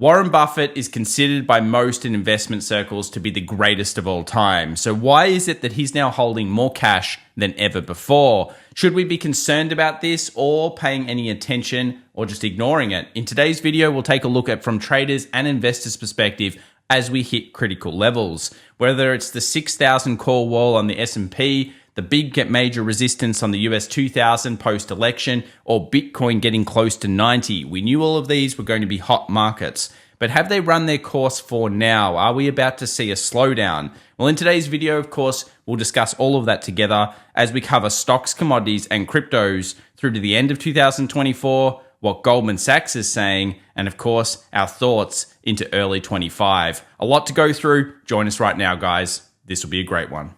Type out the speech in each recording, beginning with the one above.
Warren Buffett is considered by most in investment circles to be the greatest of all time. So why is it that he's now holding more cash than ever before? Should we be concerned about this or paying any attention or just ignoring it? In today's video, we'll take a look at from traders and investors' perspective as we hit critical levels. Whether it's the 6,000 call wall on the S&P, the big major resistance on the US 2000 post-election, or Bitcoin getting close to 90. We knew all of these were going to be hot markets. But have they run their course for now? Are we about to see a slowdown? Well, in today's video, of course, we'll discuss all of that together as we cover stocks, commodities, and cryptos through to the end of 2024, what Goldman Sachs is saying, and of course, our thoughts into early 25. A lot to go through. Join us right now, guys. This will be a great one.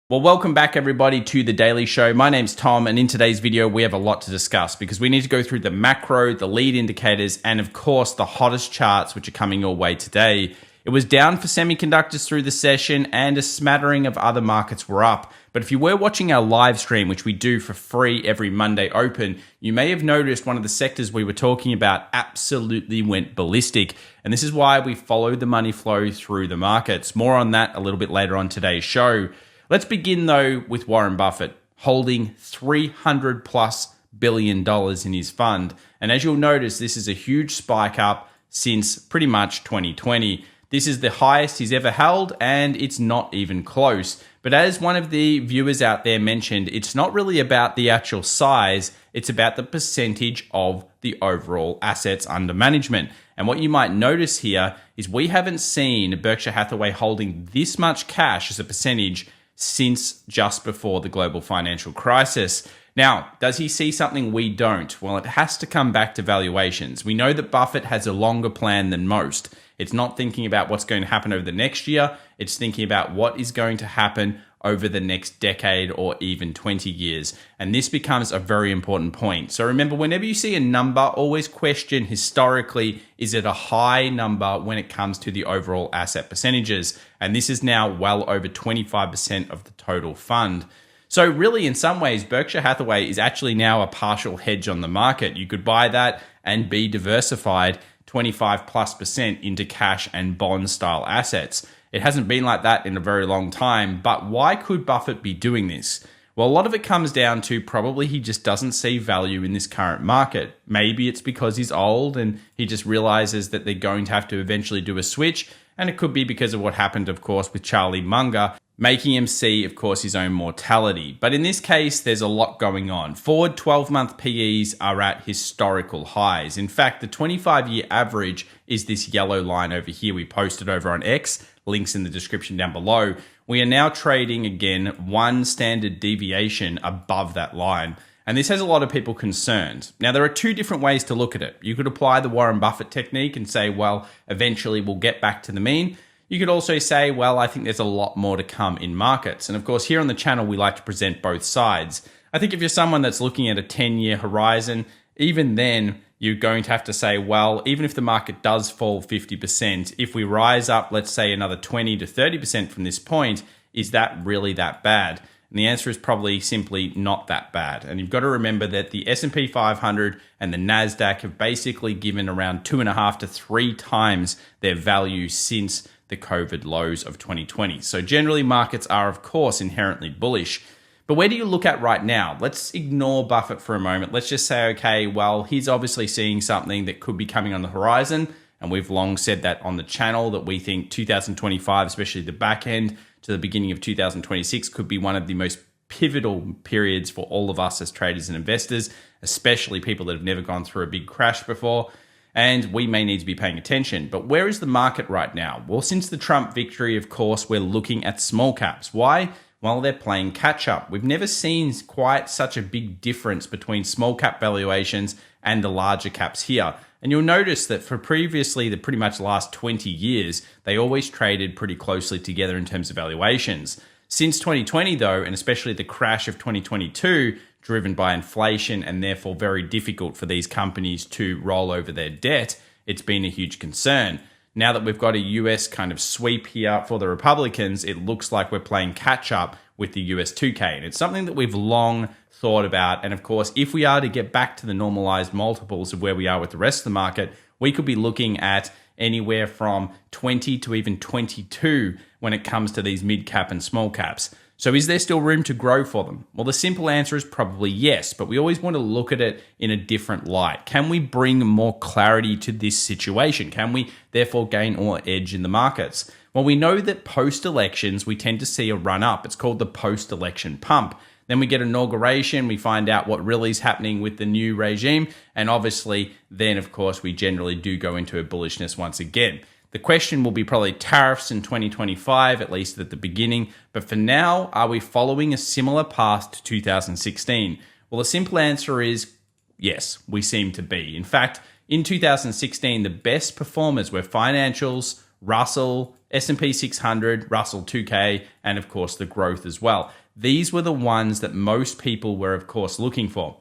Well, welcome back everybody to The Daily Show. My name's Tom, and in today's video, we have a lot to discuss because we need to go through the macro, the lead indicators, and of course, the hottest charts which are coming your way today. It was down for semiconductors through the session, and a smattering of other markets were up. But if you were watching our live stream, which we do for free every Monday open, you may have noticed one of the sectors we were talking about absolutely went ballistic. And this is why we followed the money flow through the markets. More on that a little bit later on today's show. Let's begin though with Warren Buffett holding $300 plus billion in his fund. And as you'll notice, this is a huge spike up since pretty much 2020. This is the highest he's ever held, and it's not even close. But as one of the viewers out there mentioned, it's not really about the actual size, it's about the percentage of the overall assets under management. And what you might notice here is we haven't seen Berkshire Hathaway holding this much cash as a percentage since just before the global financial crisis. Now, does he see something we don't? Well, it has to come back to valuations. We know that Buffett has a longer plan than most. It's not thinking about what's going to happen over the next year. It's thinking about what is going to happen over the next decade or even 20 years. And this becomes a very important point. So remember, whenever you see a number, always question historically, is it a high number when it comes to the overall asset percentages? And this is now well over 25% of the total fund. So really, in some ways, Berkshire Hathaway is actually now a partial hedge on the market. You could buy that and be diversified 25+% into cash and bond style assets. It hasn't been like that in a very long time, but why could Buffett be doing this? Well, a lot of it comes down to probably he just doesn't see value in this current market. Maybe it's because he's old and he just realizes that they're going to have to eventually do a switch. And it could be because of what happened, of course, with Charlie Munger, making him see, of course, his own mortality. But in this case, there's a lot going on. Forward 12-month PEs are at historical highs. In fact, the 25-year average is this yellow line over here. We posted over on X, links in the description down below. We are now trading, again, one standard deviation above that line. And this has a lot of people concerned. Now, there are two different ways to look at it. You could apply the Warren Buffett technique and say, well, eventually we'll get back to the mean. You could also say, well, I think there's a lot more to come in markets. And of course, here on the channel, we like to present both sides. I think if you're someone that's looking at a 10-year horizon, even then, you're going to have to say, well, even if the market does fall 50%, if we rise up, let's say another 20 to 30% from this point, is that really that bad? And the answer is probably simply not that bad. And you've got to remember that the SP500 and the NASDAQ have basically given around 2.5 to 3 times their value since the COVID lows of 2020. So generally markets are, of course, inherently bullish. But where do you look at right now? Let's ignore Buffett for a moment. Let's just say, okay, well, he's obviously seeing something that could be coming on the horizon. And we've long said that on the channel that we think 2025, especially the back end to the beginning of 2026, could be one of the most pivotal periods for all of us as traders and investors, especially people that have never gone through a big crash before. And we may need to be paying attention. But where is the market right now? Well, since the Trump victory, of course, we're looking at small caps. Why? Well, they're playing catch up. We've never seen quite such a big difference between small cap valuations and the larger caps here. And you'll notice that for previously the pretty much last 20 years, they always traded pretty closely together in terms of valuations. Since 2020 though, and especially the crash of 2022, driven by inflation and therefore very difficult for these companies to roll over their debt, it's been a huge concern. Now that we've got a US kind of sweep here for the Republicans, it looks like we're playing catch up with the US 2K. And it's something that we've long thought about. And of course, if we are to get back to the normalized multiples of where we are with the rest of the market, we could be looking at anywhere from 20 to even 22 when it comes to these mid cap and small caps. So is there still room to grow for them? Well, the simple answer is probably yes, but we always want to look at it in a different light. Can we bring more clarity to this situation? Can we therefore gain more edge in the markets? Well, we know that post-elections, we tend to see a run up. It's called the post-election pump. Then we get inauguration, we find out what really is happening with the new regime, and obviously then, of course, we generally do go into a bullishness once again. The question will be probably tariffs in 2025, at least at the beginning. But for now, are we following a similar path to 2016? Well, the simple answer is yes, we seem to be. In fact, in 2016, the best performers were financials, Russell, S&P 600, Russell 2K, and of course the growth as well. These were the ones that most people were, of course, looking for.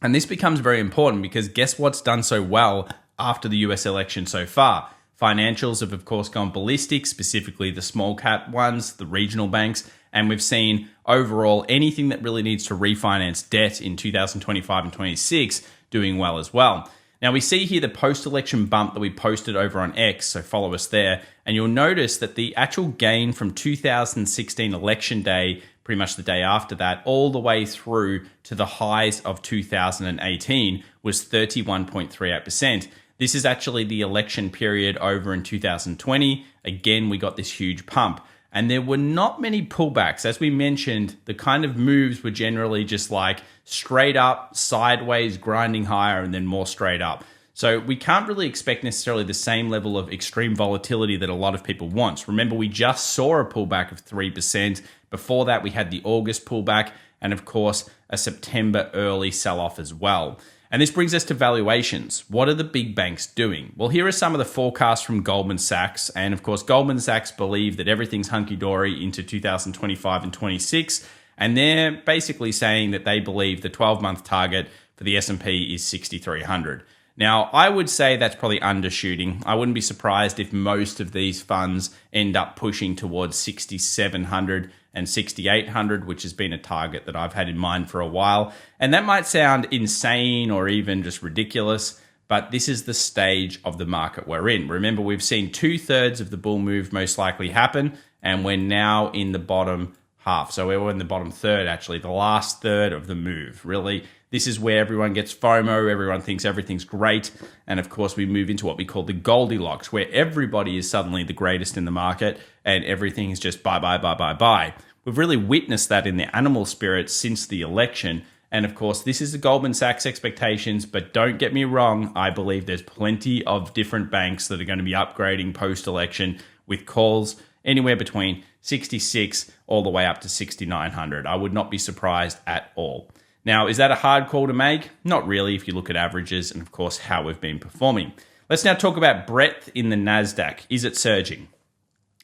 And this becomes very important because guess what's done so well after the US election so far? Financials have, of course, gone ballistic, specifically the small cap ones, the regional banks, and we've seen overall anything that really needs to refinance debt in 2025 and 26 doing well as well. Now, we see here the post-election bump that we posted over on X, so follow us there, and you'll notice that the actual gain from 2016 election day, pretty much the day after that, all the way through to the highs of 2018 was 31.38%. This is actually the election period over in 2020. Again, we got this huge pump. And there were not many pullbacks. As we mentioned, the kind of moves were generally just like straight up, sideways, grinding higher, and then more straight up. So we can't really expect necessarily the same level of extreme volatility that a lot of people want. Remember, we just saw a pullback of 3%. Before that, we had the August pullback, and of course, a September early sell-off as well. And this brings us to valuations. What are the big banks doing? Well, here are some of the forecasts from Goldman Sachs. And of course, Goldman Sachs believe that everything's hunky-dory into 2025 and 26. And they're basically saying that they believe the 12-month target for the S&P is 6,300. Now, I would say that's probably undershooting. I wouldn't be surprised if most of these funds end up pushing towards 6,700 and 6,800, which has been a target that I've had in mind for a while. And that might sound insane or even just ridiculous, but this is the stage of the market we're in. Remember, we've seen 2/3 of the bull move most likely happen, and we're now in the bottom half. So we're in the bottom third, actually, the last third of the move. Really, this is where everyone gets FOMO, everyone thinks everything's great, and of course we move into what we call the Goldilocks, where everybody is suddenly the greatest in the market and everything is just buy, buy, buy, buy, buy. We've really witnessed that in the animal spirit since the election, and of course this is the Goldman Sachs expectations, but don't get me wrong, I believe there's plenty of different banks that are going to be upgrading post-election with calls anywhere between 66 all the way up to 6,900. I would not be surprised at all. Now, is that a hard call to make? Not really if you look at averages and, of course, how we've been performing. Let's now talk about breadth in the NASDAQ. Is it surging?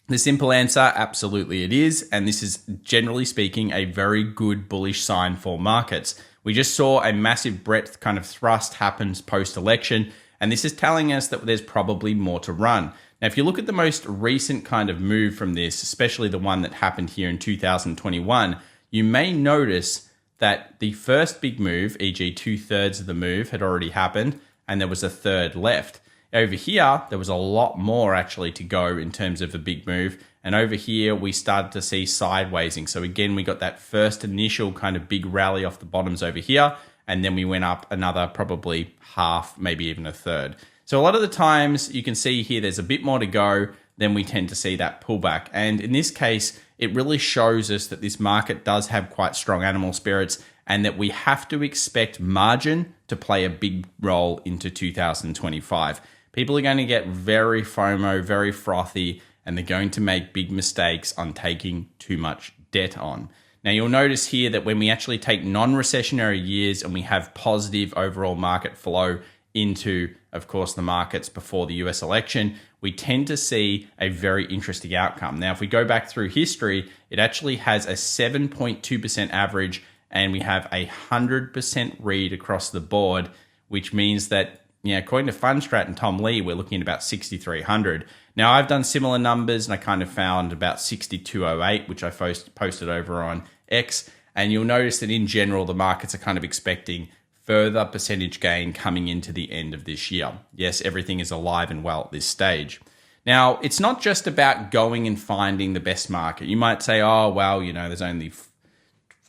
The simple answer, absolutely it is. And this is, generally speaking, a very good bullish sign for markets. We just saw a massive breadth kind of thrust happens post-election, and this is telling us that there's probably more to run. Now, if you look at the most recent kind of move from this, especially the one that happened here in 2021, you may notice that the first big move, e.g. 2/3 of the move, had already happened, and there was a third left. Over here, there was a lot more actually to go in terms of a big move, and over here, we started to see sidewaysing. So again, we got that first initial kind of big rally off the bottoms over here, and then we went up another probably half, maybe even a third. So a lot of the times, you can see here, there's a bit more to go, then we tend to see that pullback. And in this case, it really shows us that this market does have quite strong animal spirits and that we have to expect margin to play a big role into 2025. People are going to get very FOMO, very frothy, and they're going to make big mistakes on taking too much debt on. Now, you'll notice here that when we actually take non-recessionary years and we have positive overall market flow into, of course, the markets before the US election, we tend to see a very interesting outcome. Now, if we go back through history, it actually has a 7.2% average, and we have a 100% read across the board, which means that, Yeah, according to Fundstrat and Tom Lee, we're looking at about 6,300. Now, I've done similar numbers and I kind of found about 6,208, which I posted over on X. And you'll notice that in general, the markets are kind of expecting further percentage gain coming into the end of this year. Yes, everything is alive and well at this stage. Now, it's not just about going and finding the best market. You might say, oh, well, there's only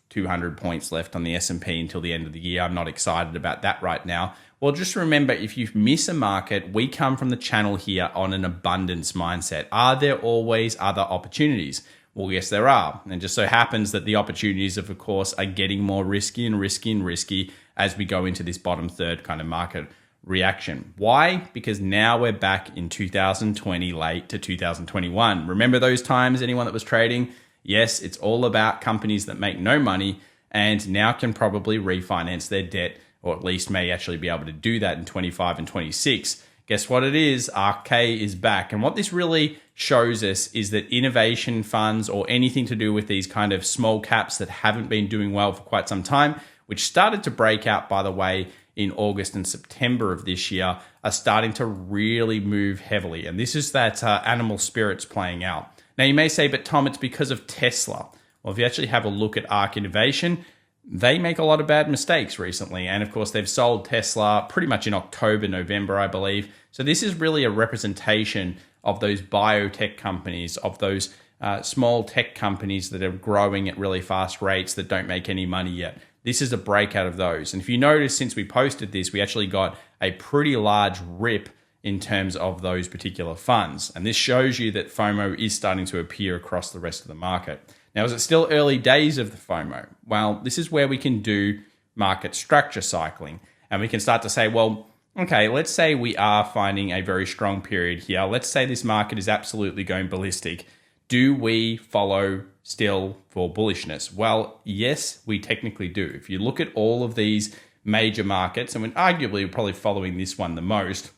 200 points left on the S&P until the end of the year. I'm not excited about that right now. Well, just remember, if you miss a market, we come from the channel here on an abundance mindset. Are there always other opportunities? Well, yes, there are. And it just so happens that the opportunities, of course, are getting more risky and risky and risky as we go into this bottom third kind of market reaction. Why? Because now we're back in 2020, late to 2021. Remember those times, anyone that was trading? Yes, it's all about companies that make no money and now can probably refinance their debt, or at least may actually be able to do that in 25 and 26. Guess what it is? RK is back. And what this really shows us is that innovation funds or anything to do with these kind of small caps that haven't been doing well for quite some time, which started to break out, by the way, in August and September of this year, are starting to really move heavily. And this is that animal spirits playing out. Now, you may say, but Tom, it's because of Tesla. Well, if you actually have a look at ARK Innovation, they make a lot of bad mistakes recently. And of course, they've sold Tesla pretty much in October, November, I believe. So this is really a representation of those biotech companies, of those small tech companies that are growing at really fast rates that don't make any money yet. This is a breakout of those. And if you notice, since we posted this, we actually got a pretty large rip in terms of those particular funds. And this shows you that FOMO is starting to appear across the rest of the market. Now, is it still early days of the FOMO? Well, this is where we can do market structure cycling. And we can start to say, well, okay, let's say we are finding a very strong period here. Let's say this market is absolutely going ballistic. Do we follow still for bullishness? Well, yes, we technically do. If you look at all of these major markets, and arguably we're probably following this one the most,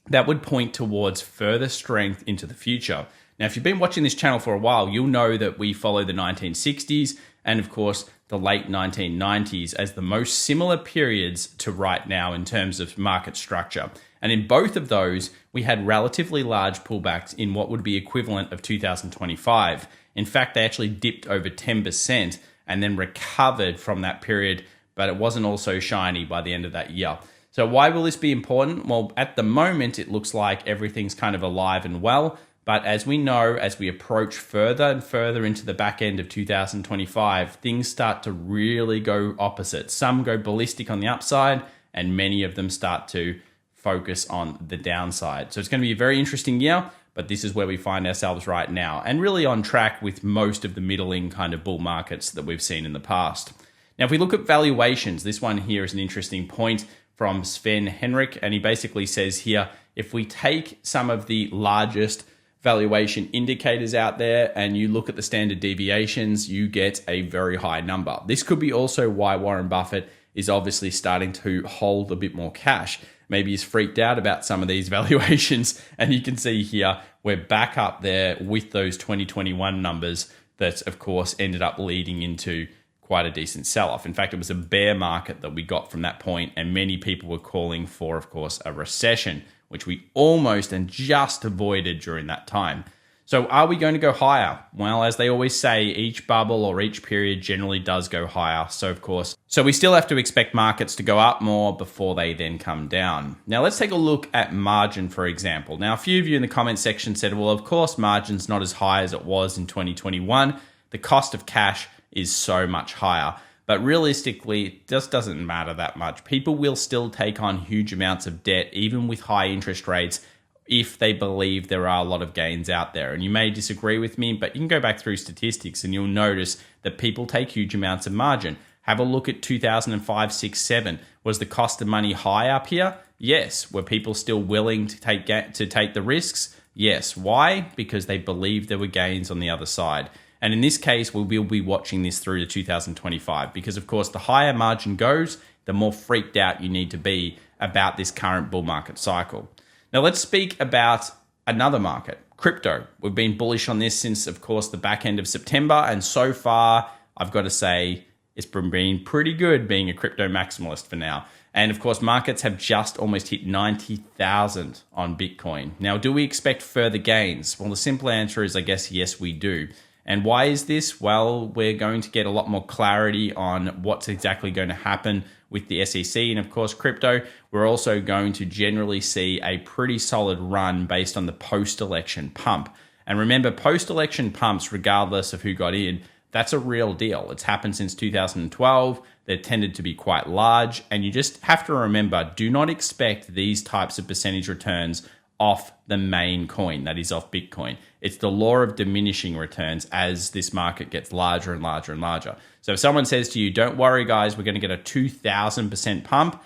that would point towards further strength into the future. Now, if you've been watching this channel for a while, you'll know that we follow the 1960s and, of course, the late 1990s as the most similar periods to right now in terms of market structure. And in both of those, we had relatively large pullbacks in what would be equivalent of 2025. In fact, they actually dipped over 10% and then recovered from that period, but it wasn't all so shiny by the end of that year. So why will this be important? Well, at the moment, it looks like everything's kind of alive and well. But as we know, as we approach further and further into the back end of 2025, things start to really go opposite. Some go ballistic on the upside, and many of them start to focus on the downside. So it's going to be a very interesting year, but this is where we find ourselves right now, and really on track with most of the middling kind of bull markets that we've seen in the past. Now, if we look at valuations, this one here is an interesting point from Sven Henrik, and he basically says here, if we take some of the largest valuation indicators out there and you look at the standard deviations, you get a very high number. This could be also why Warren Buffett is obviously starting to hold a bit more cash. Maybe he's freaked out about some of these valuations, and you can see here we're back up there with those 2021 numbers that, of course, ended up leading into quite a decent sell-off. In fact, it was a bear market that we got from that point, and many people were calling for, of course, a recession, which we almost and just avoided during that time. So are we going to go higher? Well, as they always say, each bubble or each period generally does go higher. So we still have to expect markets to go up more before they then come down. Now let's take a look at margin, for example. Now, a few of you in the comment section said, well, of course, margin's not as high as it was in 2021. The cost of cash is so much higher. But realistically, it just doesn't matter that much. People will still take on huge amounts of debt, even with high interest rates, if they believe there are a lot of gains out there. And you may disagree with me, but you can go back through statistics and you'll notice that people take huge amounts of margin. Have a look at 2005, 6, 7. Was the cost of money high up here? Yes. Were people still willing to take the risks? Yes. Why? Because they believed there were gains on the other side. And in this case, we will be watching this through to 2025 because, of course, the higher margin goes, the more freaked out you need to be about this current bull market cycle. Now, let's speak about another market, crypto. We've been bullish on this since, of course, the back end of September. And so far, I've got to say, it's been pretty good being a crypto maximalist for now. And of course, markets have just almost hit 90,000 on Bitcoin. Now, do we expect further gains? Well, the simple answer is, I guess, yes, we do. And why is this? Well, we're going to get a lot more clarity on what's exactly going to happen with the SEC and, of course, crypto. We're also going to generally see a pretty solid run based on the post-election pump. And remember, post-election pumps, regardless of who got in, that's a real deal. It's happened since 2012. They've tended to be quite large. And you just have to remember, do not expect these types of percentage returns off the main coin, that is off Bitcoin. It's the law of diminishing returns as this market gets larger and larger and larger. So if someone says to you, don't worry guys, we're going to get a 2,000% pump,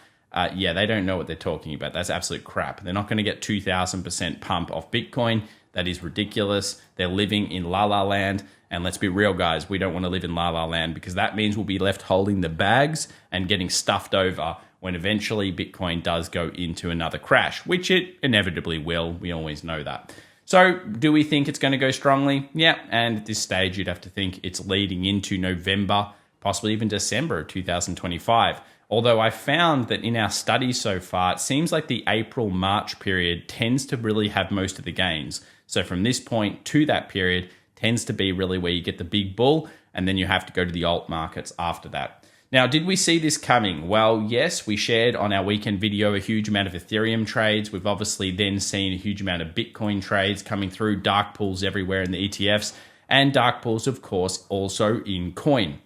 yeah, they don't know what they're talking about. That's absolute crap. They're not going to get 2,000% pump off Bitcoin. That is ridiculous. They're living in la la land. And let's be real, guys, we don't want to live in la la land, because that means we'll be left holding the bags and getting stuffed over when eventually Bitcoin does go into another crash, which it inevitably will. We always know that. So do we think it's going to go strongly? Yeah. And at this stage, you'd have to think it's leading into November, possibly even December of 2025. Although I found that in our studies so far, it seems like the April-March period tends to really have most of the gains. So from this point to that period tends to be really where you get the big bull, and then you have to go to the alt markets after that. Now, did we see this coming? Well, yes, we shared on our weekend video a huge amount of Ethereum trades. We've obviously then seen a huge amount of Bitcoin trades coming through, dark pools everywhere in the ETFs, and dark pools, of course, also in coin.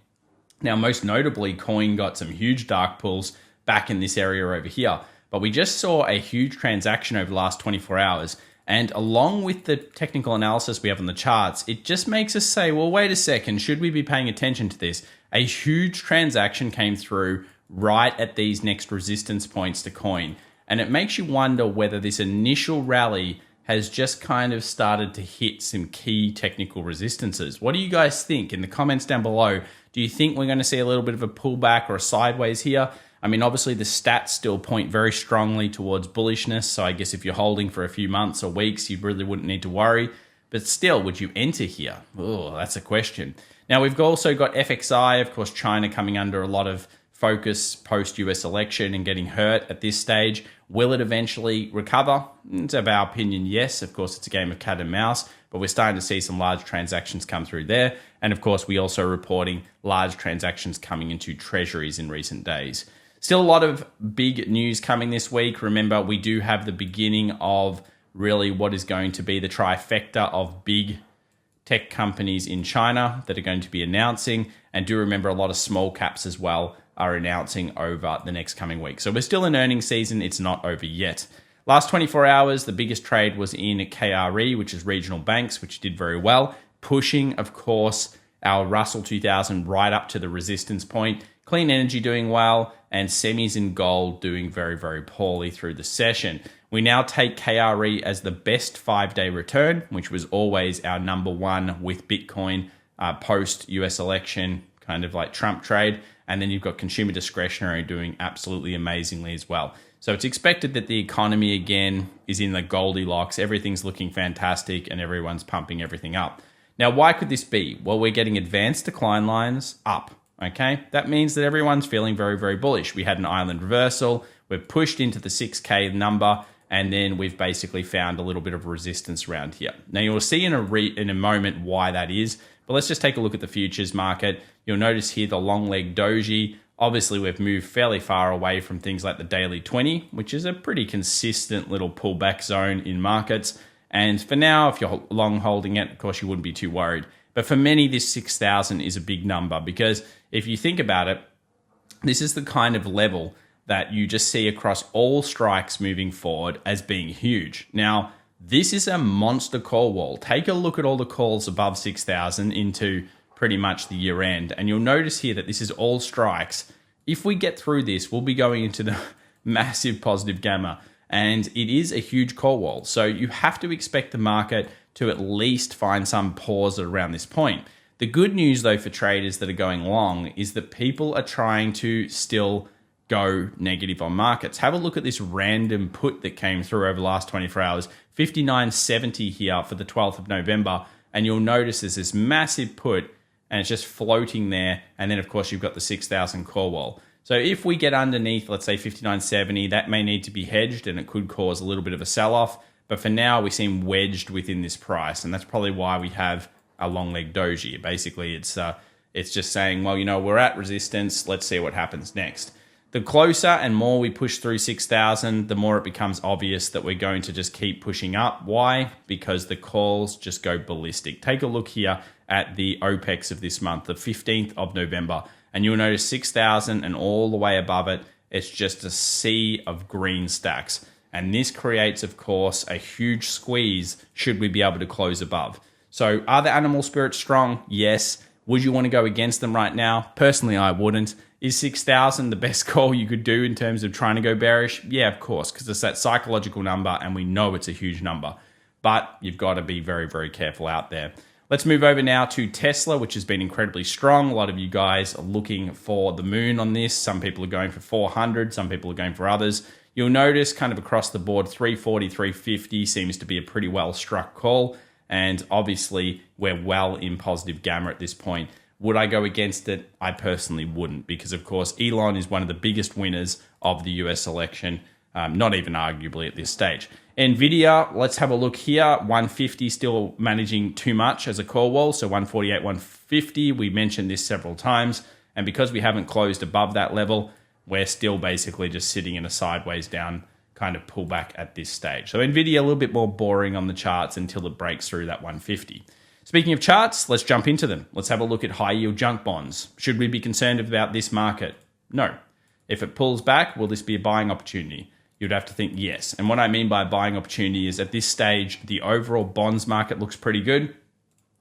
Now, most notably, coin got some huge dark pools back in this area over here, but we just saw a huge transaction over the last 24 hours. And along with the technical analysis we have on the charts, it just makes us say, well, wait a second, should we be paying attention to this? A huge transaction came through right at these next resistance points to coin. And it makes you wonder whether this initial rally has just kind of started to hit some key technical resistances. What do you guys think? In the comments down below, do you think we're going to see a little bit of a pullback or a sideways here? I mean, obviously the stats still point very strongly towards bullishness. So I guess if you're holding for a few months or weeks, you really wouldn't need to worry. But still, would you enter here? Oh, that's a question. Now, we've also got FXI, of course, China coming under a lot of focus post-US election and getting hurt at this stage. Will it eventually recover? It's of our opinion, yes. Of course, it's a game of cat and mouse, but we're starting to see some large transactions come through there. And of course, we also reporting large transactions coming into treasuries in recent days. Still a lot of big news coming this week. Remember, we do have the beginning of really what is going to be the trifecta of big tech companies in China that are going to be announcing. And do remember, a lot of small caps as well are announcing over the next coming week. So we're still in earnings season. It's not over yet. Last 24 hours, the biggest trade was in KRE, which is regional banks, which did very well, pushing, of course, our Russell 2000 right up to the resistance point. Clean energy doing well, and semis and gold doing very, very poorly through the session. We now take KRE as the best 5-day return, which was always our number one with Bitcoin post-US election, kind of like Trump trade. And then you've got consumer discretionary doing absolutely amazingly as well. So it's expected that the economy, again, is in the Goldilocks. Everything's looking fantastic and everyone's pumping everything up. Now, why could this be? Well, we're getting advanced decline lines up. Okay, that means that everyone's feeling very, very bullish. We had an island reversal. We've pushed into the 6K number, and then we've basically found a little bit of resistance around here. Now, you'll see in a moment why that is, but let's just take a look at the futures market. You'll notice here the long leg doji. Obviously, we've moved fairly far away from things like the daily 20, which is a pretty consistent little pullback zone in markets. And for now, if you're long holding it, of course, you wouldn't be too worried. But for many, this 6,000 is a big number, because if you think about it, this is the kind of level that you just see across all strikes moving forward as being huge. Now, this is a monster call wall. Take a look at all the calls above 6,000 into pretty much the year end, and you'll notice here that this is all strikes. If we get through this, we'll be going into the massive positive gamma, and it is a huge call wall. So you have to expect the market to at least find some pause around this point. The good news, though, for traders that are going long is that people are trying to still go negative on markets. Have a look at this random put that came through over the last 24 hours, 59.70 here for the 12th of November. And you'll notice there's this massive put and it's just floating there. And then, of course, you've got the 6,000 call wall. So if we get underneath, let's say 59.70, that may need to be hedged and it could cause a little bit of a sell-off. But for now, we seem wedged within this price. And that's probably why we have a long leg doji. Basically, it's just saying, well, we're at resistance. Let's see what happens next. The closer and more we push through 6,000, the more it becomes obvious that we're going to just keep pushing up. Why? Because the calls just go ballistic. Take a look here at the OPEX of this month, the 15th of November. And you'll notice 6,000 and all the way above it, it's just a sea of green stacks. And this creates, of course, a huge squeeze should we be able to close above. So are the animal spirits strong? Yes. Would you want to go against them right now? Personally, I wouldn't. Is 6,000 the best call you could do in terms of trying to go bearish? Yeah, of course, because it's that psychological number and we know it's a huge number. But you've got to be very, very careful out there. Let's move over now to Tesla, which has been incredibly strong. A lot of you guys are looking for the moon on this. Some people are going for 400. Some people are going for others. You'll notice kind of across the board, 340, 350 seems to be a pretty well struck call. And obviously, we're well in positive gamma at this point. Would I go against it? I personally wouldn't, because of course, Elon is one of the biggest winners of the US election, not even arguably at this stage. Nvidia, let's have a look here. 150 still managing too much as a call wall. So 148, 150, we mentioned this several times. And because we haven't closed above that level, we're still basically just sitting in a sideways down kind of pullback at this stage. So Nvidia a little bit more boring on the charts until it breaks through that 150. Speaking of charts, let's jump into them. Let's have a look at high yield junk bonds. Should we be concerned about this market? No. If it pulls back, will this be a buying opportunity? You'd have to think yes. And what I mean by buying opportunity is at this stage, the overall bonds market looks pretty good,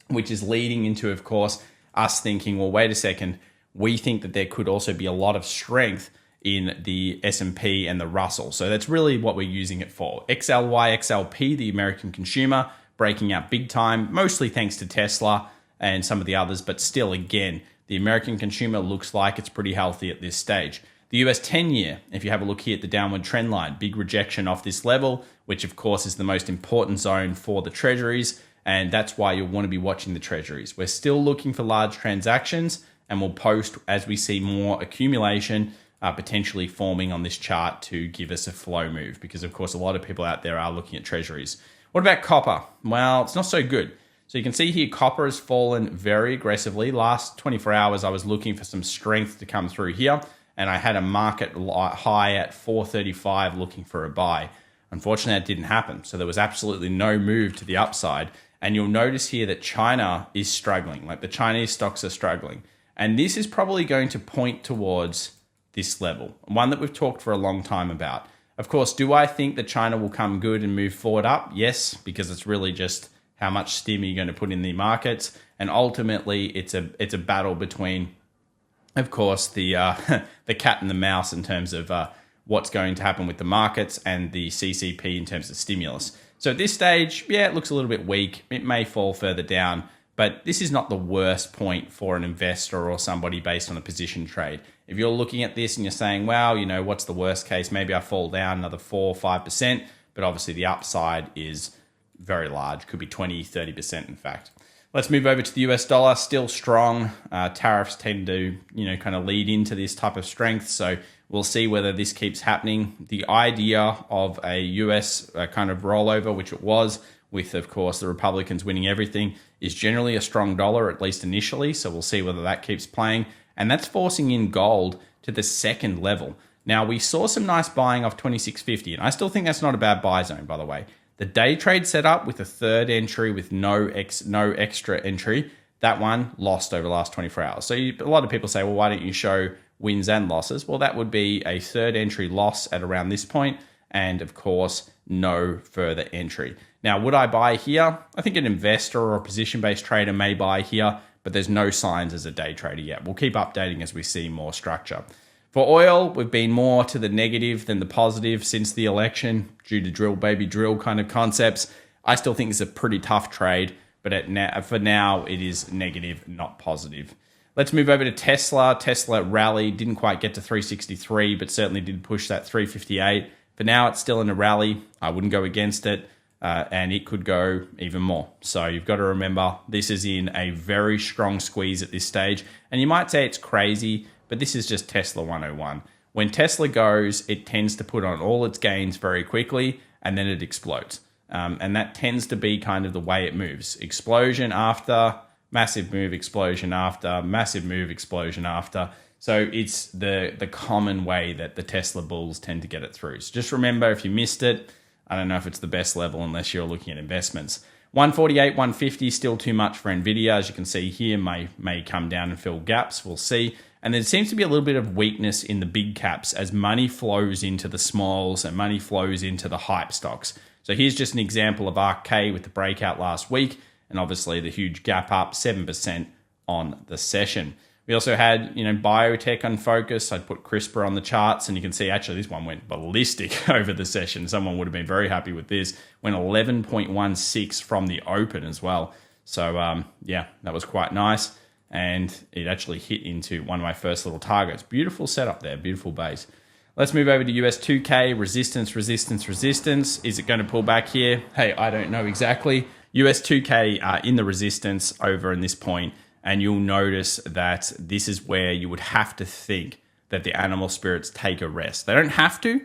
which is leading into, of course, us thinking, well, wait a second, we think that there could also be a lot of strength in the S&P and the Russell. So that's really what we're using it for. XLY, XLP, the American consumer, breaking out big time, mostly thanks to Tesla and some of the others. But still, again, the American consumer looks like it's pretty healthy at this stage. The US 10-year, if you have a look here at the downward trend line, big rejection off this level, which of course is the most important zone for the treasuries. And that's why you'll want to be watching the treasuries. We're still looking for large transactions and we'll post as we see more accumulation potentially forming on this chart to give us a flow move, because of course a lot of people out there are looking at treasuries. What about copper? Well, it's not so good. So you can see here copper has fallen very aggressively. Last 24 hours I was looking for some strength to come through here, and I had a market high at 435 looking for a buy. Unfortunately, that didn't happen. So there was absolutely no move to the upside. And you'll notice here that China is struggling, like the Chinese stocks are struggling. And this is probably going to point towards this level, one that we've talked for a long time about. Of course, do I think that China will come good and move forward up? Yes, because it's really just how much stim are you going to put in the markets. And ultimately, it's a battle between, of course, the the cat and the mouse in terms of what's going to happen with the markets and the CCP in terms of stimulus. So at this stage, yeah, it looks a little bit weak. It may fall further down, but this is not the worst point for an investor or somebody based on a position trade. If you're looking at this and you're saying, well, what's the worst case? Maybe I fall down another 4 or 5%, but obviously the upside is very large. Could be 20, 30% in fact. Let's move over to the US dollar, still strong. Tariffs tend to, kind of lead into this type of strength. So we'll see whether this keeps happening. The idea of a US kind of rollover, which it was, with, of course, the Republicans winning everything, is generally a strong dollar, at least initially. So we'll see whether that keeps playing. And that's forcing in gold to the second level. Now, we saw some nice buying off 26.50, and I still think that's not a bad buy zone, by the way. The day trade setup with a third entry with no extra entry, that one lost over the last 24 hours. So a lot of people say, well, why don't you show wins and losses? Well, that would be a third entry loss at around this point, and of course, no further entry. Now, would I buy here? I think an investor or a position-based trader may buy here, but there's no signs as a day trader yet. We'll keep updating as we see more structure. For oil, we've been more to the negative than the positive since the election due to drill baby drill kind of concepts. I still think it's a pretty tough trade, but for now, it is negative, not positive. Let's move over to Tesla. Tesla rallied, didn't quite get to 363, but certainly did push that 358. For now, it's still in a rally. I wouldn't go against it. And it could go even more. So you've got to remember, this is in a very strong squeeze at this stage. And you might say it's crazy, but this is just Tesla 101. When Tesla goes, it tends to put on all its gains very quickly, and then it explodes. And that tends to be kind of the way it moves. Explosion after, massive move, explosion after, massive move, explosion after. So it's the common way that the Tesla bulls tend to get it through. So just remember, if you missed it, I don't know if it's the best level unless you're looking at investments. 148, 150, still too much for Nvidia. As you can see here, may come down and fill gaps. We'll see. And there seems to be a little bit of weakness in the big caps as money flows into the smalls and money flows into the hype stocks. So here's just an example of RK with the breakout last week, and obviously the huge gap up, 7% on the session. We also had, biotech on focus. I'd put CRISPR on the charts, and you can see actually this one went ballistic over the session. Someone would have been very happy with this. Went 11.16 from the open as well. So yeah, that was quite nice. And it actually hit into one of my first little targets. Beautiful setup there, beautiful base. Let's move over to US 2K, resistance, resistance, resistance. Is it going to pull back here? Hey, I don't know exactly. US 2K in the resistance over in this point, and you'll notice that this is where you would have to think that the animal spirits take a rest. They don't have to,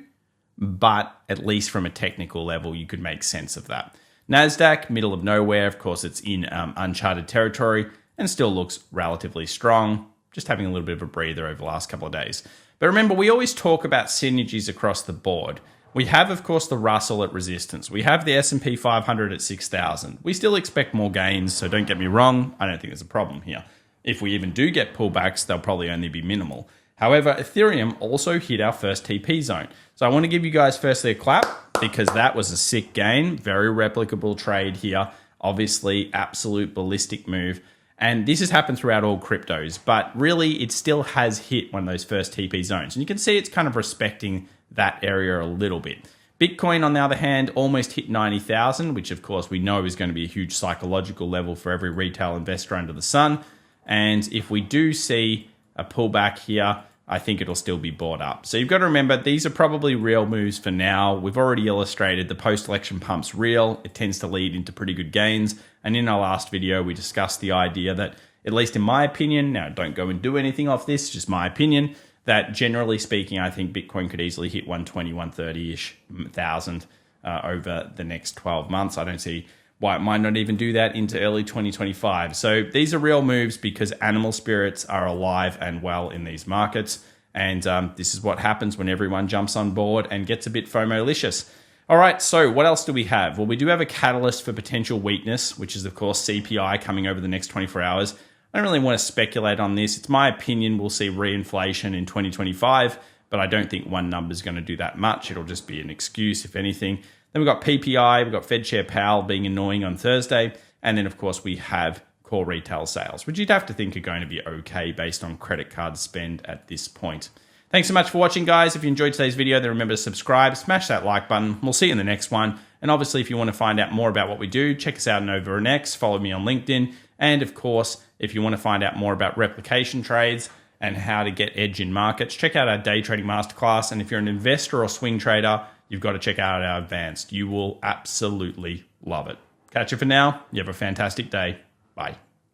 but at least from a technical level, you could make sense of that. NASDAQ, middle of nowhere. Of course, it's in uncharted territory and still looks relatively strong, just having a little bit of a breather over the last couple of days. But remember, we always talk about synergies across the board. We have, of course, the Russell at resistance. We have the SP500 at 6,000. We still expect more gains, so don't get me wrong. I don't think there's a problem here. If we even do get pullbacks, they'll probably only be minimal. However, Ethereum also hit our first TP zone. So I want to give you guys firstly a clap because that was a sick gain. Very replicable trade here. Obviously, absolute ballistic move. And this has happened throughout all cryptos, but really it still has hit one of those first TP zones. And you can see it's kind of respecting that area a little bit. Bitcoin, on the other hand, almost hit 90,000, which of course we know is going to be a huge psychological level for every retail investor under the sun. And if we do see a pullback here, I think it'll still be bought up. So you've got to remember, these are probably real moves for now. We've already illustrated the post-election pump's real. It tends to lead into pretty good gains. And in our last video, we discussed the idea that, at least in my opinion, now don't go and do anything off this, just my opinion, that generally speaking, I think Bitcoin could easily hit 120, 130-ish thousand over the next 12 months. I don't see why it might not even do that into early 2025. So these are real moves because animal spirits are alive and well in these markets. And this is what happens when everyone jumps on board and gets a bit FOMO-licious. All right, so what else do we have? Well, we do have a catalyst for potential weakness, which is, of course, CPI coming over the next 24 hours. I don't really want to speculate on this. It's my opinion we'll see reinflation in 2025, but I don't think one number is going to do that much. It'll just be an excuse, if anything. Then we've got PPI, we've got Fed Chair Powell being annoying on Thursday. And then, of course, we have core retail sales, which you'd have to think are going to be okay based on credit card spend at this point. Thanks so much for watching, guys. If you enjoyed today's video, then remember to subscribe, smash that like button. We'll see you in the next one. And obviously, if you want to find out more about what we do, check us out over on X, follow me on LinkedIn. And of course, if you want to find out more about replication trades and how to get edge in markets, check out our day trading masterclass. And if you're an investor or swing trader, you've got to check out our advanced. You will absolutely love it. Catch you for now. You have a fantastic day. Bye.